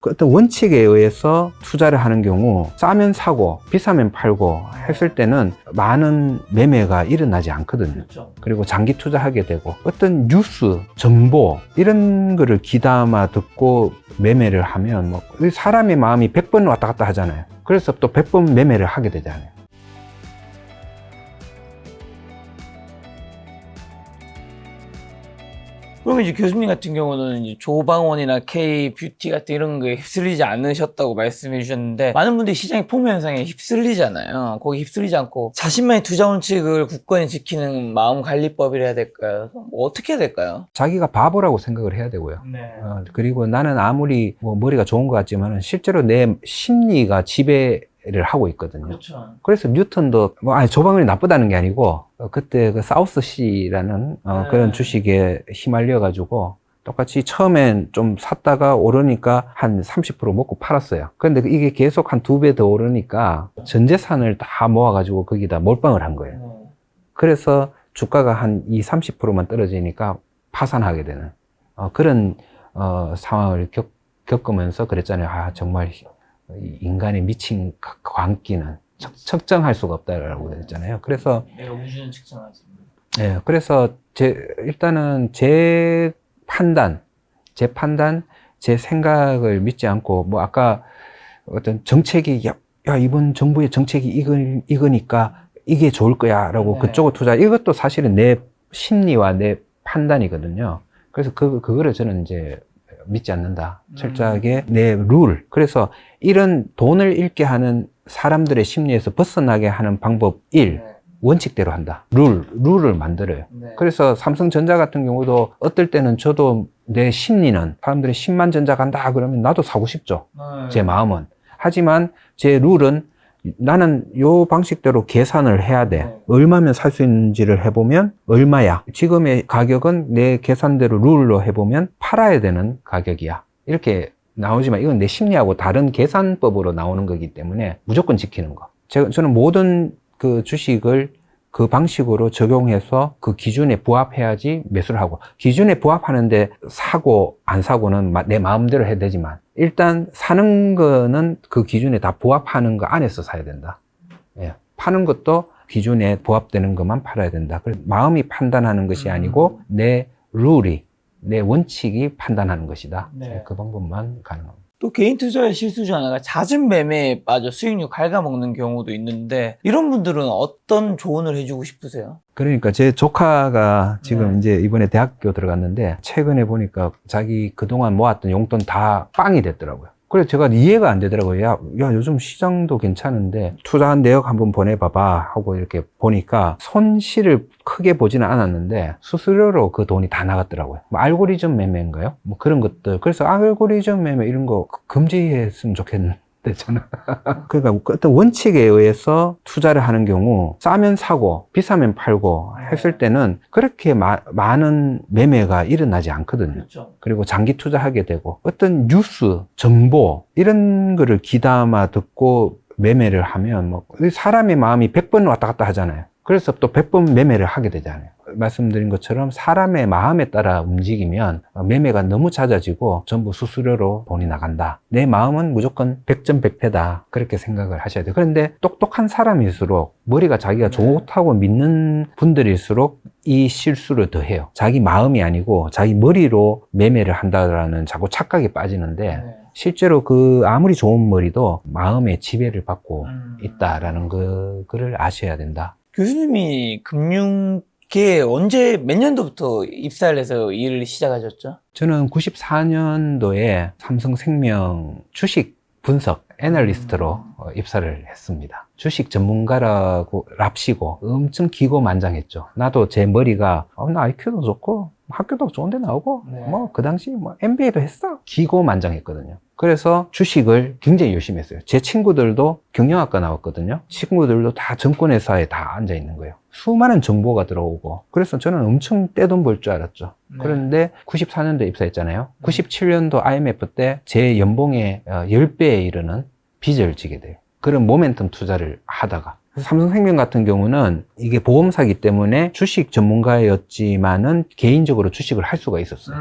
그 어떤 원칙에 의해서 투자를 하는 경우 싸면 사고 비싸면 팔고 했을 때는 많은 매매가 일어나지 않거든요. 그렇죠. 그리고 장기 투자하게 되고 어떤 뉴스, 정보 이런 거를 귀담아 듣고 매매를 하면 뭐 사람의 마음이 100번 왔다 갔다 하잖아요. 그래서 또 100번 매매를 하게 되잖아요. 그러면 이제 교수님 같은 경우는 이제 조방원이나 K-뷰티 같은 이런 거에 휩쓸리지 않으셨다고 말씀해 주셨는데, 많은 분들이 시장의 포모 현상에 휩쓸리잖아요. 거기 휩쓸리지 않고 자신만의 투자 원칙을 굳건히 지키는 마음 관리법이라 해야 될까요? 뭐 어떻게 해야 될까요? 자기가 바보라고 생각을 해야 되고요. 네. 그리고 나는 아무리 뭐 머리가 좋은 것 같지만 실제로 내 심리가 지배를 하고 있거든요. 그렇죠. 그래서 뉴턴도 조방원이 나쁘다는 게 아니고 그때 그 사우스시라는 그런 주식에 휘말려 가지고 똑같이 처음엔 좀 샀다가 오르니까 한 30% 먹고 팔았어요. 그런데 이게 계속 한 2배 더 오르니까 전 재산을 다 모아 가지고 거기다 몰빵을 한 거예요. 그래서 주가가 한 30%만 떨어지니까 파산하게 되는 그런 상황을 겪으면서 그랬잖아요. 정말 인간의 미친 광기는 측정할 수가 없다라고 했잖아요. 그래서 내가 우주는 측정하지. 예, 그래서 일단은 제 판단, 제 생각을 믿지 않고 뭐 아까 어떤 정책이 야 이번 정부의 정책이 이거니까 이게 좋을 거야라고 네. 그쪽을 투자. 이것도 사실은 내 심리와 내 판단이거든요. 그래서 그거를 저는 이제 믿지 않는다. 철저하게 내 룰. 그래서 이런 돈을 잃게 하는 사람들의 심리에서 벗어나게 하는 방법 1. 원칙대로 한다. 룰을 만들어요. 네. 그래서 삼성전자 같은 경우도 어떨 때는 저도 내 심리는 사람들이 10만 전자 간다 그러면 나도 사고 싶죠. 제 마음은. 하지만 제 룰은 나는 요 방식대로 계산을 해야 돼. 네. 얼마면 살 수 있는지를 해보면 얼마야. 지금의 가격은 내 계산대로 룰로 해보면 팔아야 되는 가격이야. 이렇게 나오지만 이건 내 심리하고 다른 계산법으로 나오는 거기 때문에 무조건 지키는 거. 저는 모든 그 주식을 그 방식으로 적용해서 그 기준에 부합해야지 매수를 하고, 기준에 부합하는데 사고 안 사고는 내 마음대로 해야 되지만 일단 사는 거는 그 기준에 다 부합하는 거 안에서 사야 된다. 예. 파는 것도 기준에 부합되는 것만 팔아야 된다. 그래서 마음이 판단하는 것이 아니고 내 룰이, 내 원칙이 판단하는 것이다. 네. 그 방법만 가능합니다. 또 개인 투자의 실수 중 하나가 잦은 매매에 빠져 수익률 갉아먹는 경우도 있는데, 이런 분들은 어떤 조언을 해주고 싶으세요? 그러니까 제 조카가 지금 네. 이제 이번에 대학교 들어갔는데 최근에 보니까 자기 그동안 모았던 용돈 다 빵이 됐더라고요. 그래서 제가 이해가 안 되더라고요. 야, 요즘 시장도 괜찮은데 투자한 내역 한번 보내봐봐 하고 이렇게 보니까 손실을 크게 보지는 않았는데 수수료로 그 돈이 다 나갔더라고요. 뭐 알고리즘 매매인가요? 뭐 그런 것들. 그래서 알고리즘 매매 이런 거 금지했으면 좋겠는데 저는. 그러니까 어떤 원칙에 의해서 투자를 하는 경우 싸면 사고 비싸면 팔고 했을 때는 그렇게 많은 매매가 일어나지 않거든요. 그렇죠. 그리고 장기 투자하게 되고 어떤 뉴스, 정보 이런 거를 귀담아 듣고 매매를 하면 뭐 사람의 마음이 100번 왔다 갔다 하잖아요. 그래서 또 100번 매매를 하게 되잖아요. 말씀드린 것처럼 사람의 마음에 따라 움직이면 매매가 너무 잦아지고 전부 수수료로 돈이 나간다. 내 마음은 무조건 100점 100패다. 그렇게 생각을 하셔야 돼요. 그런데 똑똑한 사람일수록 머리가 자기가 좋다고 믿는 분들일수록 이 실수를 더 해요. 자기 마음이 아니고 자기 머리로 매매를 한다라는 자꾸 착각에 빠지는데 실제로 그 아무리 좋은 머리도 마음의 지배를 받고 있다라는 거를 아셔야 된다. 교수님이 금융계에 몇 년도부터 입사를 해서 일을 시작하셨죠? 저는 94년도에 삼성생명 주식 분석 애널리스트로 입사를 했습니다. 주식 전문가라고 랍시고 엄청 기고만장했죠. 나도 제 머리가 나 IQ도 좋고 학교도 좋은 데 나오고 뭐 그 당시 뭐 MBA도 했어. 기고만장했거든요. 그래서 주식을 굉장히 열심히 했어요. 제 친구들도 경영학과 나왔거든요. 친구들도 다 증권회사에 다 앉아 있는 거예요. 수많은 정보가 들어오고. 그래서 저는 엄청 떼돈 벌 줄 알았죠. 그런데 94년도에 입사했잖아요. 97년도 IMF 때 제 연봉의 10배에 이르는 빚을 지게 돼요. 그런 모멘텀 투자를 하다가. 삼성생명 같은 경우는 이게 보험사기 때문에 주식 전문가였지만은 개인적으로 주식을 할 수가 있었어요.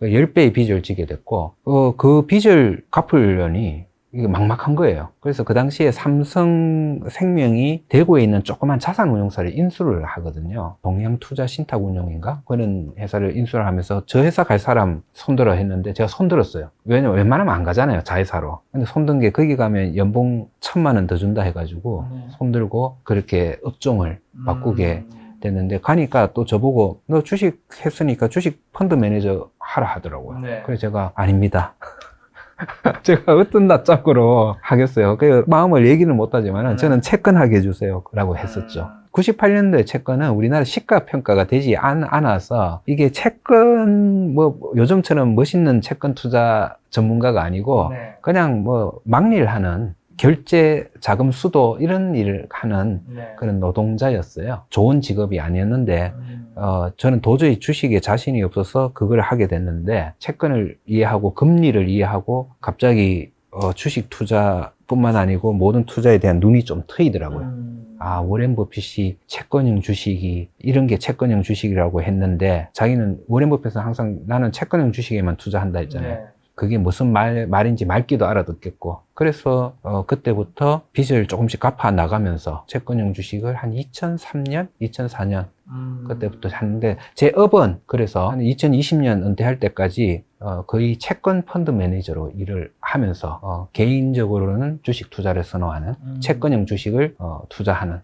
10배의 빚을 지게 됐고, 그 빚을 갚으려니 이게 막막한 거예요. 그래서 그 당시에 삼성생명이 대구에 있는 조그만 자산운용사를 인수를 하거든요. 동양투자신탁운용인가? 그런 회사를 인수를 하면서 저 회사 갈 사람 손들어 했는데 제가 손들었어요. 왜냐면 웬만하면 안 가잖아요, 자회사로. 근데 손든 게 거기 가면 연봉 1,000만 원 더 준다 해가지고 손들고 그렇게 업종을 바꾸게 됐는데, 가니까 또 저보고 너 주식 했으니까 주식 펀드 매니저 하라 하더라고요. 네. 그래서 제가 아닙니다. 제가 어떤 낯짝으로 하겠어요. 그 마음을 얘기는 못하지만 저는 채권하게 해주세요 라고 했었죠. 98년도에 채권은 우리나라 시가평가가 되지 않아서 이게 채권 뭐 요즘처럼 멋있는 채권 투자 전문가가 아니고 네. 그냥 뭐 막일하는 결제 자금 수도 이런 일을 하는 네. 그런 노동자였어요. 좋은 직업이 아니었는데 저는 도저히 주식에 자신이 없어서 그걸 하게 됐는데, 채권을 이해하고 금리를 이해하고 갑자기 주식 투자뿐만 아니고 모든 투자에 대한 눈이 좀 트이더라고요. 아, 워렌 버핏이 채권형 주식이 이런 게 채권형 주식이라고 했는데, 자기는 워렌 버핏은 항상 나는 채권형 주식에만 투자한다 했잖아요. 네. 그게 무슨 말인지 말귀도 알아듣겠고, 그래서 그때부터 빚을 조금씩 갚아 나가면서 채권형 주식을 한 2003년, 2004년 그때부터 했는데, 제 업은 그래서 한 2020년 은퇴할 때까지 거의 채권 펀드 매니저로 일을 하면서 개인적으로는 주식 투자를 선호하는 채권형 주식을 투자하는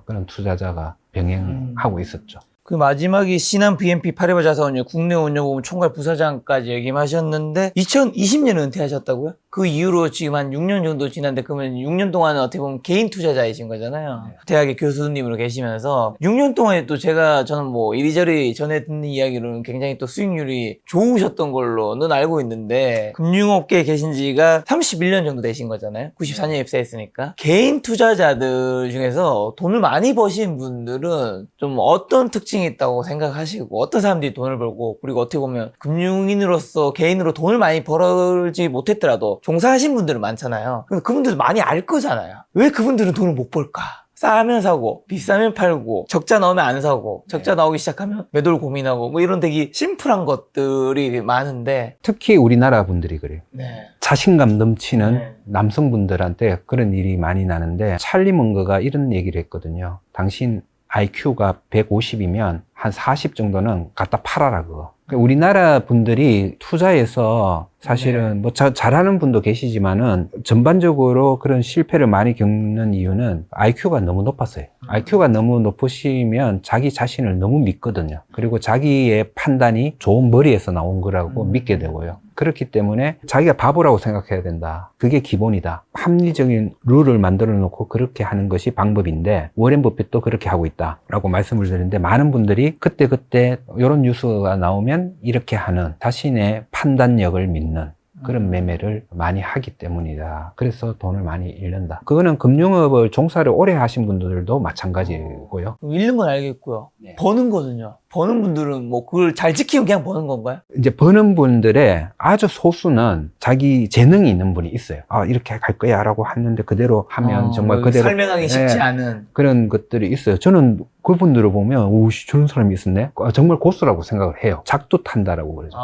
그런 투자자가 병행하고 있었죠. 그 마지막이 신한 BNP 파리바 자산운용 국내 운영부문 총괄 부사장까지 역임하셨는데 2020년에 은퇴하셨다고요? 그 이후로 지금 한 6년 정도 지났는데, 그러면 6년 동안은 어떻게 보면 개인 투자자이신 거잖아요. 네. 대학의 교수님으로 계시면서 6년 동안에 또 저는 뭐 이리저리 전해 듣는 이야기로는 굉장히 또 수익률이 좋으셨던 걸로는 알고 있는데, 금융업계에 계신 지가 31년 정도 되신 거잖아요. 94년에 입사했으니까. 개인 투자자들 중에서 돈을 많이 버신 분들은 좀 어떤 특징이 있다고 생각하시고, 어떤 사람들이 돈을 벌고, 그리고 어떻게 보면 금융인으로서 개인으로 돈을 많이 벌지 못했더라도 종사하신 분들은 많잖아요. 근데 그분들도 많이 알 거잖아요. 왜 그분들은 돈을 못 벌까? 싸면 사고, 비싸면 팔고, 적자 나오면 안 사고, 적자 나오기 시작하면 매도를 고민하고, 뭐 이런 되게 심플한 것들이 많은데. 특히 우리나라 분들이 그래요. 네. 자신감 넘치는 네. 남성분들한테 그런 일이 많이 나는데, 찰리 먼거가 이런 얘기를 했거든요. 당신 IQ가 150이면 한 40 정도는 갖다 팔아라, 그거. 우리나라 분들이 투자에서 사실은 뭐 잘하는 분도 계시지만은 전반적으로 그런 실패를 많이 겪는 이유는 IQ가 너무 높았어요. IQ가 너무 높으시면 자기 자신을 너무 믿거든요. 그리고 자기의 판단이 좋은 머리에서 나온 거라고 믿게 되고요. 그렇기 때문에 자기가 바보라고 생각해야 된다. 그게 기본이다. 합리적인 룰을 만들어 놓고 그렇게 하는 것이 방법인데, 워렌 버핏도 그렇게 하고 있다라고 말씀을 드리는데, 많은 분들이 그때 이런 뉴스가 나오면 이렇게 하는, 자신의 판단력을 믿는 그런 매매를 많이 하기 때문이다. 그래서 돈을 많이 잃는다. 그거는 금융업을 종사를 오래 하신 분들도 마찬가지고요. 잃는 건 알겠고요. 네. 버는 거는요? 버는 분들은 뭐 그걸 잘 지키면 그냥 버는 건가요? 이제 버는 분들의 아주 소수는 자기 재능이 있는 분이 있어요. 아, 이렇게 갈 거야 라고 했는데 그대로 하면 정말 뭐 그대로 설명하기 쉽지 네, 않은. 그런 것들이 있어요. 저는 그분들을 보면 오씨, 저런 사람이 있었네? 정말 고수라고 생각을 해요. 작두 탄다라고 그러죠.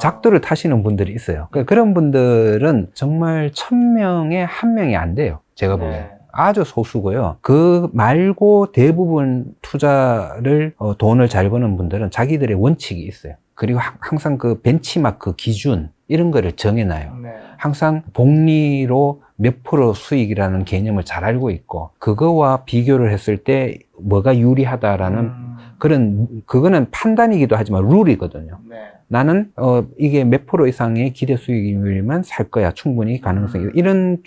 작두를 타시는 분들이 있어요. 그런 분들은 정말 1000명에 1명이 안 돼요. 제가 보기엔. 아주 소수고요. 그 말고 대부분 투자를 돈을 잘 버는 분들은 자기들의 원칙이 있어요. 그리고 항상 그 벤치마크 기준 이런 거를 정해놔요. 네. 항상 복리로 몇 프로 수익이라는 개념을 잘 알고 있고, 그거와 비교를 했을 때 뭐가 유리하다라는 그거는 판단이기도 하지만 룰이거든요. 네. 나는 이게 몇 프로 이상의 기대 수익이면 살 거야. 충분히 가능성이. 이런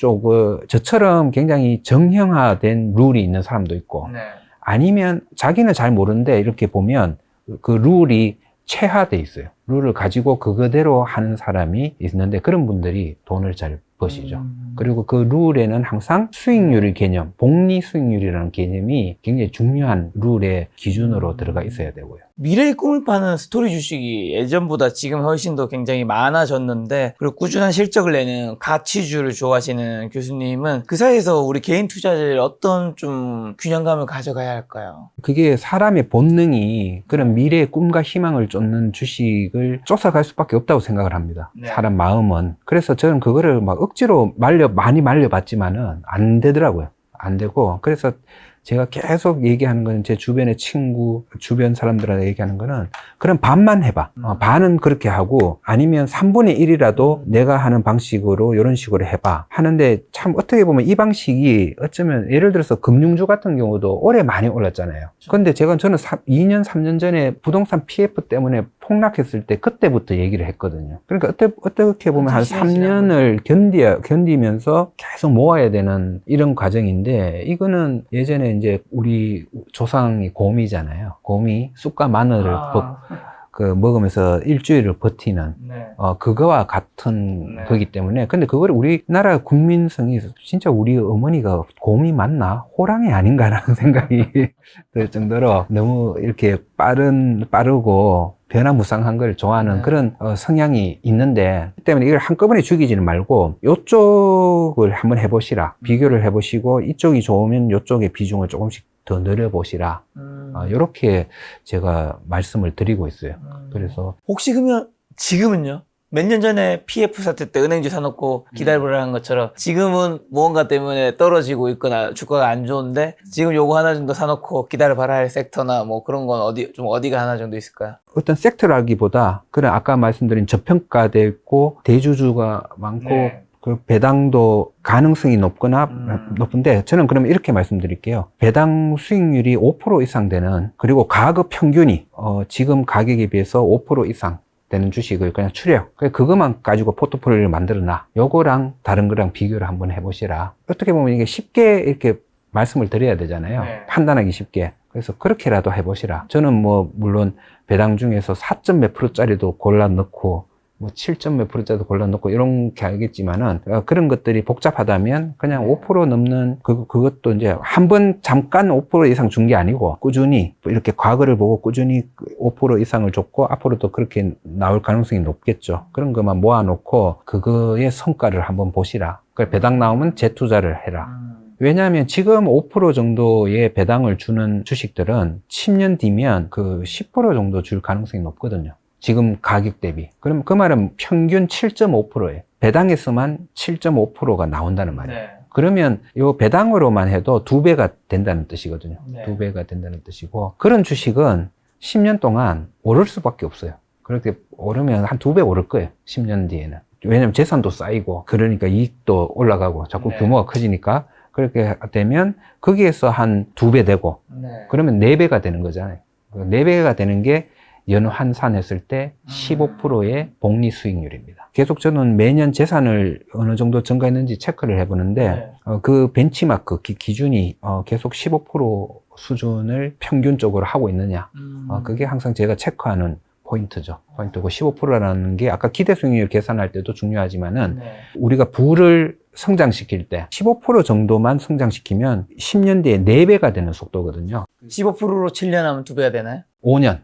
저처럼 굉장히 정형화된 룰이 있는 사람도 있고, 네. 아니면 자기는 잘 모르는데 이렇게 보면 그 룰이 체화돼 있어요. 룰을 가지고 그거대로 하는 사람이 있는데, 그런 분들이 돈을 잘 버시죠. 그리고 그 룰에는 항상 수익률의 개념, 복리 수익률이라는 개념이 굉장히 중요한 룰의 기준으로 들어가 있어야 되고요. 미래의 꿈을 파는 스토리 주식이 예전보다 지금 훨씬 더 굉장히 많아졌는데, 그리고 꾸준한 실적을 내는 가치주를 좋아하시는 교수님은 그 사이에서 우리 개인 투자자들 어떤 좀 균형감을 가져가야 할까요? 그게 사람의 본능이 그런 미래의 꿈과 희망을 쫓는 주식을 쫓아갈 수밖에 없다고 생각을 합니다. 네. 사람 마음은. 그래서 저는 그거를 막 억지로 많이 말려봤지만은 안 되더라고요. 안 되고. 그래서 제가 계속 얘기하는 건 제 주변의 친구, 주변 사람들한테 얘기하는 거는 그럼 반만 해봐. 반은 그렇게 하고 아니면 3분의 1이라도 내가 하는 방식으로 이런 식으로 해봐. 하는데 참 어떻게 보면 이 방식이 어쩌면 예를 들어서 금융주 같은 경우도 올해 많이 올랐잖아요. 근데 저는 2년, 3년 전에 부동산 PF 때문에 폭락했을 때 그때부터 얘기를 했거든요. 그러니까 어떻게 보면 한 3년을 견디면서 계속 모아야 되는 이런 과정인데 이거는 예전에 이제 우리 조상이 곰이잖아요. 곰이 쑥과 마늘을 먹으면서 일주일을 버티는 그거와 같은 거기 때문에. 근데 그걸 우리나라 국민성이 진짜 우리 어머니가 곰이 맞나? 호랑이 아닌가라는 생각이 들 정도로 너무 이렇게 빠르고 변화무쌍한 걸 좋아하는 그런 성향이 있는데, 그 때문에 이걸 한꺼번에 죽이지는 말고 이쪽을 한번 해보시라. 비교를 해보시고 이쪽이 좋으면 이쪽의 비중을 조금씩 더 늘려보시라. 이렇게 제가 말씀을 드리고 있어요. 그래서 혹시 그러면 지금은요? 몇 년 전에 PF 사태 때 은행주 사놓고 기다려보라는 것처럼 지금은 무언가 때문에 떨어지고 있거나 주가가 안 좋은데 지금 요거 하나 정도 사놓고 기다려봐라 할 섹터나 뭐 그런 건 어디가 하나 정도 있을까요? 어떤 섹터라기보다 그런 아까 말씀드린 저평가되어 있고 대주주가 많고 그 배당도 가능성이 높은데 저는 그러면 이렇게 말씀드릴게요. 배당 수익률이 5% 이상 되는, 그리고 가급 평균이 지금 가격에 비해서 5% 이상 되는 주식을 그냥 추려. 그것만 가지고 포트폴리오를 만들어놔. 요거랑 다른 거랑 비교를 한번 해보시라. 어떻게 보면 이게 쉽게 이렇게 말씀을 드려야 되잖아요. 판단하기 쉽게. 그래서 그렇게라도 해보시라. 저는 물론 배당 중에서 4점 몇 %짜리도 골라 넣고 7점 몇 %짜리도 골라 넣고 이렇게 알겠지만은 그런 것들이 복잡하다면 그냥 5% 넘는 그것도 이제 한 번 잠깐 5% 이상 준 게 아니고 꾸준히 이렇게 과거를 보고 꾸준히 5% 이상을 줬고 앞으로도 그렇게 나올 가능성이 높겠죠. 그런 것만 모아놓고 그거의 성과를 한번 보시라. 그걸 배당 나오면 재투자를 해라. 왜냐하면 지금 5% 정도의 배당을 주는 주식들은 10년 뒤면 그 10% 정도 줄 가능성이 높거든요. 지금 가격 대비. 그럼 그 말은 평균 7.5%예요. 배당에서만 7.5%가 나온다는 말이에요. 그러면 이 배당으로만 해도 2배가 된다는 뜻이거든요. 2배가 된다는 뜻이고, 그런 주식은 10년 동안 오를 수밖에 없어요. 그렇게 오르면 한 2배 오를 거예요. 10년 뒤에는. 왜냐면 재산도 쌓이고, 그러니까 이익도 올라가고, 자꾸 규모가 커지니까, 그렇게 되면 거기에서 한 2배 되고, 그러면 4배가 되는 거잖아요. 4배가 되는 게 연환산했을 때 15%의 복리 수익률입니다. 계속 저는 매년 재산을 어느 정도 증가했는지 체크를 해보는데 그 벤치마크 기준이 계속 15% 수준을 평균적으로 하고 있느냐, 그게 항상 제가 체크하는 포인트죠. 포인트고 15%라는 게 아까 기대 수익률 계산할 때도 중요하지만은 우리가 부를 성장시킬 때 15% 정도만 성장시키면 10년 뒤에 4배가 되는 속도거든요. 15%로 7년 하면 2배가 되나요? 5년.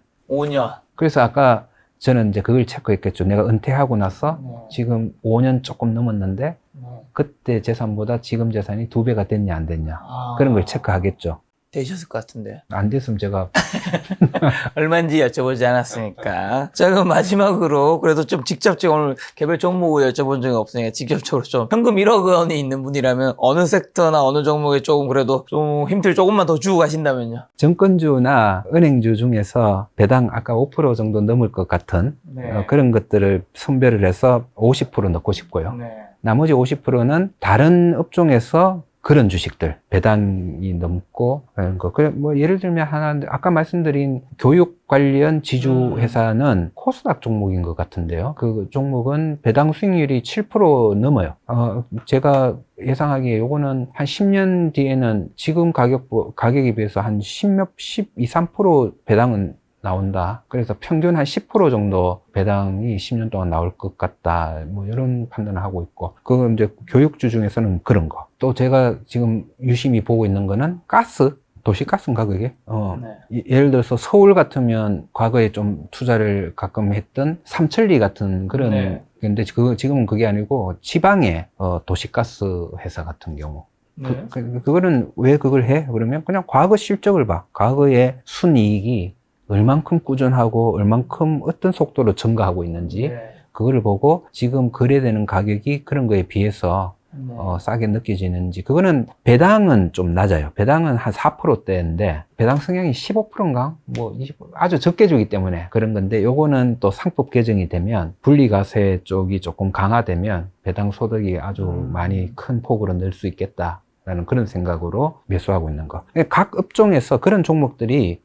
그래서 아까 저는 이제 그걸 체크했겠죠. 내가 은퇴하고 나서 지금 5년 조금 넘었는데 그때 재산보다 지금 재산이 2배가 됐냐 안 됐냐, 그런 걸 체크하겠죠. 되셨을 것 같은데. 안 됐으면 제가 얼마인지 여쭤보지 않았으니까. 자, 그럼 마지막으로 그래도 좀 직접적으로 오늘 개별 종목을 여쭤본 적이 없으니까 직접적으로 좀 현금 1억 원이 있는 분이라면 어느 섹터나 어느 종목에 조금 그래도 좀 힘들 조금만 더 주고 가신다면요? 증권주나 은행주 중에서 배당 아까 5% 정도 넘을 것 같은 그런 것들을 선별을 해서 50% 넣고 싶고요. 나머지 50%는 다른 업종에서 그런 주식들, 배당이 넘고, 그런 거. 예를 들면 아까 말씀드린 교육 관련 지주 회사는 코스닥 종목인 것 같은데요. 그 종목은 배당 수익률이 7% 넘어요. 제가 예상하기에 요거는 한 10년 뒤에는 지금 가격에 비해서 한 12, 3% 배당은 나온다. 그래서 평균 한 10% 정도 배당이 10년 동안 나올 것 같다. 이런 판단을 하고 있고. 그건 이제 교육주 중에서는 그런 거. 또 제가 지금 유심히 보고 있는 거는 가스 도시가스인가 그게? 네. 예를 들어서 서울 같으면 과거에 좀 투자를 가끔 했던 삼천리 같은 그런 네. 근데 지금은 그게 아니고 지방의 도시가스 회사 같은 경우 네. 그거는 왜 그걸 해? 그러면 그냥 과거 실적을 봐. 과거의 순이익이 얼만큼 꾸준하고 얼만큼 어떤 속도로 증가하고 있는지 네. 그거를 보고 지금 거래되는 가격이 그런 거에 비해서 네. 싸게 느껴지는지. 그거는 배당은 좀 낮아요. 배당은 한 4%대인데 배당 성향이 15%인가? 뭐 20%, 아주 적게 주기 때문에 그런 건데 요거는 또 상법 개정이 되면 분리과세 쪽이 조금 강화되면 배당 소득이 아주 많이 큰 폭으로 늘 수 있겠다라는 그런 생각으로 매수하고 있는 거. 각 업종에서 그런 종목들이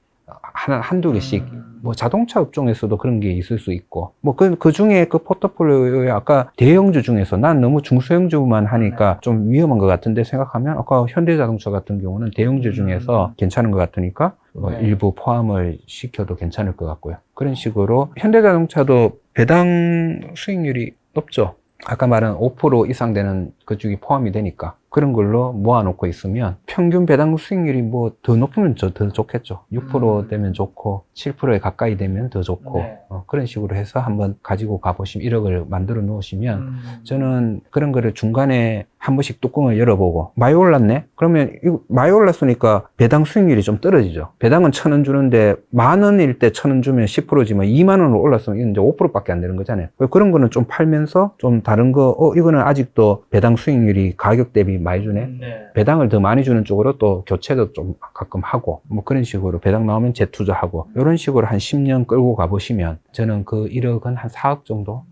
한두 개씩 뭐 자동차 업종에서도 그런 게 있을 수 있고 뭐 그 중에 그 포트폴리오에 아까 대형주 중에서 난 너무 중소형주만 하니까 좀 위험한 것 같은데 생각하면 아까 현대자동차 같은 경우는 대형주 중에서 괜찮은 것 같으니까 네. 일부 포함을 시켜도 괜찮을 것 같고요. 그런 식으로 현대자동차도 배당 수익률이 높죠. 아까 말한 5% 이상 되는 그쪽이 포함이 되니까 그런 걸로 모아놓고 있으면 평균 배당 수익률이 뭐 더 높으면 더 좋겠죠. 6% 되면 좋고 7%에 가까이 되면 더 좋고 네. 그런 식으로 해서 한번 가지고 가보시면 1억을 만들어 놓으시면 저는 그런 거를 중간에 한 번씩 뚜껑을 열어보고 많이 올랐네? 그러면 이거 많이 올랐으니까 배당 수익률이 좀 떨어지죠. 배당은 1,000원 주는데 10,000원일 때 1,000원 주면 10%지만 20,000원으로 올랐으면 이건 이제 5%밖에 안 되는 거잖아요. 그런 거는 좀 팔면서 좀 다른 거 이거는 아직도 배당 수익률이 가격 대비 많이 주네? 네. 배당을 더 많이 주는 쪽으로 또 교체도 좀 가끔 하고 뭐 그런 식으로 배당 나오면 재투자하고 이런 식으로 한 10년 끌고 가보시면 저는 그 1억은 한 4억 정도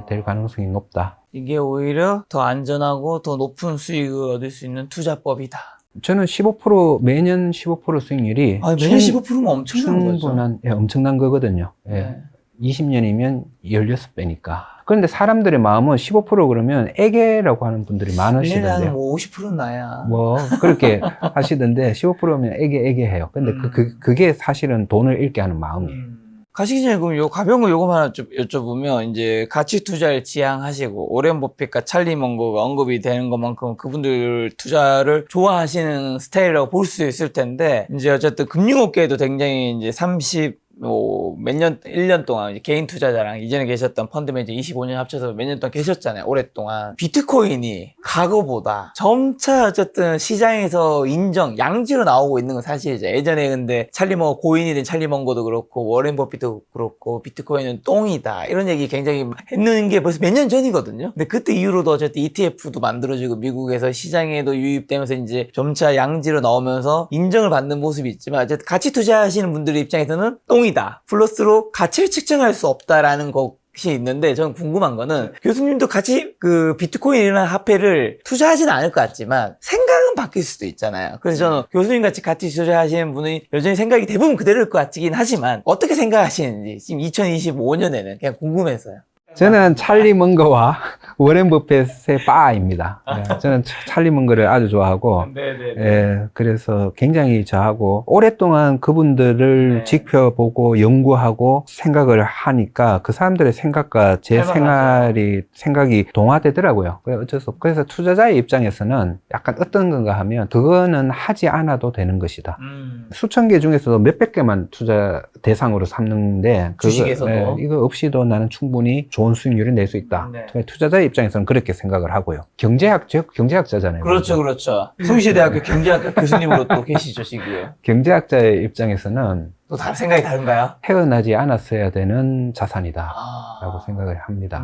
될 가능성이 높다. 이게 오히려 더 안전하고 더 높은 수익을 얻을 수 있는 투자법이다. 저는 15% 매년 15% 수익률이 아, 매년 15%면 엄청난 거죠. 충분한 엄청난 거거든요. 네. 20년이면 16배니까. 그런데 사람들의 마음은 15% 그러면 애게라고 하는 분들이 1년에 많으시던데요. 뭐 50%는 나야. 뭐 그렇게 하시던데 15%면 애게해요. 근데 그게 사실은 돈을 잃게 하는 마음이에요. 가시기 전에 그럼 요 가벼운 거 요거 하나 좀 여쭤보면 이제 가치 투자를 지향하시고 오렌 버핏과 찰리 먼거가 언급이 되는 것만큼 그분들 투자를 좋아하시는 스타일이라고 볼 수 있을 텐데 이제 어쨌든 금융업계에도 굉장히 이제 1년 동안 이제 개인 투자자랑 이전에 계셨던 펀드 매니저 25년 합쳐서 몇 년 동안 계셨잖아요. 오랫동안. 비트코인이 과거보다 점차 어쨌든 시장에서 양지로 나오고 있는 건 사실이죠. 예전에 근데 고인이 된 찰리 먼거도 그렇고 워렌 버핏도 그렇고 비트코인은 똥이다. 이런 얘기 굉장히 했는 게 벌써 몇 년 전이거든요. 근데 그때 이후로도 어쨌든 ETF도 만들어지고 미국에서 시장에도 유입되면서 이제 점차 양지로 나오면서 인정을 받는 모습이 있지만 어쨌든 같이 투자하시는 분들 입장에서는 똥이다. 플러스로 가치를 측정할 수 없다라는 것이 있는데 저는 궁금한 거는 교수님도 같이 그 비트코인이라는 화폐를 투자하지는 않을 것 같지만 생각은 바뀔 수도 있잖아요. 그래서 저는 교수님 같이 투자하시는 분이 여전히 생각이 대부분 그대로일 것 같긴 하지만 어떻게 생각하시는지 지금 2025년에는 그냥 궁금해서요. 저는 찰리 먼거와 워렌 버핏의 바입니다. 저는 찰리 먼거를 아주 좋아하고, 그래서 굉장히 저하고 오랫동안 그분들을 지켜보고 연구하고 생각을 하니까 그 사람들의 생각과 제 생각이 동화되더라고요. 그래서 투자자의 입장에서는 약간 어떤 건가 하면 그거는 하지 않아도 되는 것이다. 수천 개 중에서도 몇백 개만 투자 대상으로 삼는데 주식에서도 이거 없이도 나는 충분히 좋은 수익률을 낼 수 있다. 투자자의 입장에서는 그렇게 생각을 하고요. 경제학자잖아요. 그렇죠. 송시대학교 경제학과 교수님으로 또 계시죠, 지금. 경제학자의 입장에서는 또 다른 생각이 다른가요? 태어나지 않았어야 되는 자산이다. 라고 생각을 합니다.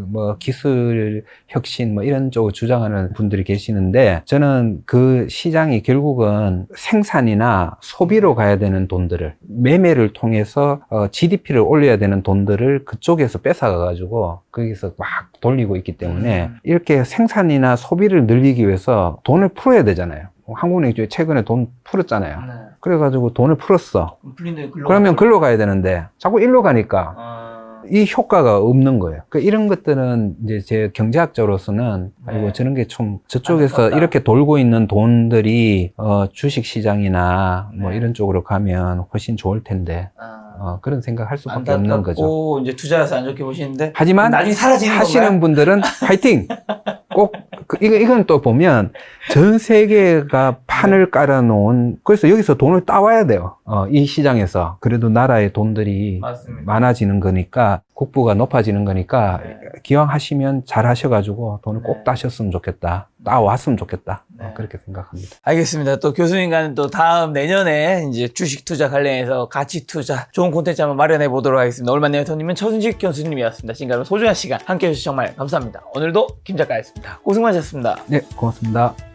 뭐 기술 혁신 뭐 이런 쪽을 주장하는 분들이 계시는데 저는 그 시장이 결국은 생산이나 소비로 가야 되는 돈들을 매매를 통해서 GDP를 올려야 되는 돈들을 그쪽에서 뺏어가가지고 거기서 막 돌리고 있기 때문에 이렇게 생산이나 소비를 늘리기 위해서 돈을 풀어야 되잖아요. 한국은행이 최근에 돈 풀었잖아요. 그래가지고 돈을 풀었어. 그러면 글로 가야 되는데 자꾸 일로 가니까 이 효과가 없는 거예요. 이런 것들은 이제 제 경제학자로서는 아이고 저런 게 좀 저쪽에서 이렇게 돌고 있는 돈들이 주식 시장이나 뭐 이런 쪽으로 가면 훨씬 좋을 텐데 그런 생각할 수밖에 없는 거죠. 이제 투자해서 안 좋게 보시는데 하지만 나중에 사라지는 하시는 건가요? 분들은 화이팅! 꼭 이건 또 보면 전 세계가 판을 깔아놓은, 그래서 여기서 돈을 따와야 돼요. 이 시장에서. 그래도 나라의 돈들이 맞습니다. 많아지는 거니까, 국부가 높아지는 거니까, 네. 기왕 하시면 잘 하셔가지고 돈을 꼭 네. 따셨으면 좋겠다. 따왔으면 좋겠다. 네. 그렇게 생각합니다. 알겠습니다. 또 교수님과는 또 다음 내년에 이제 주식 투자 관련해서 가치 투자 좋은 콘텐츠 한번 마련해 보도록 하겠습니다. 오늘 만난 mentor님은 최순식 교수님이었습니다. 지금까지 소중한 시간 함께 해주셔서 정말 감사합니다. 오늘도 김 작가였습니다. 고생 많으셨습니다. 네, 고맙습니다.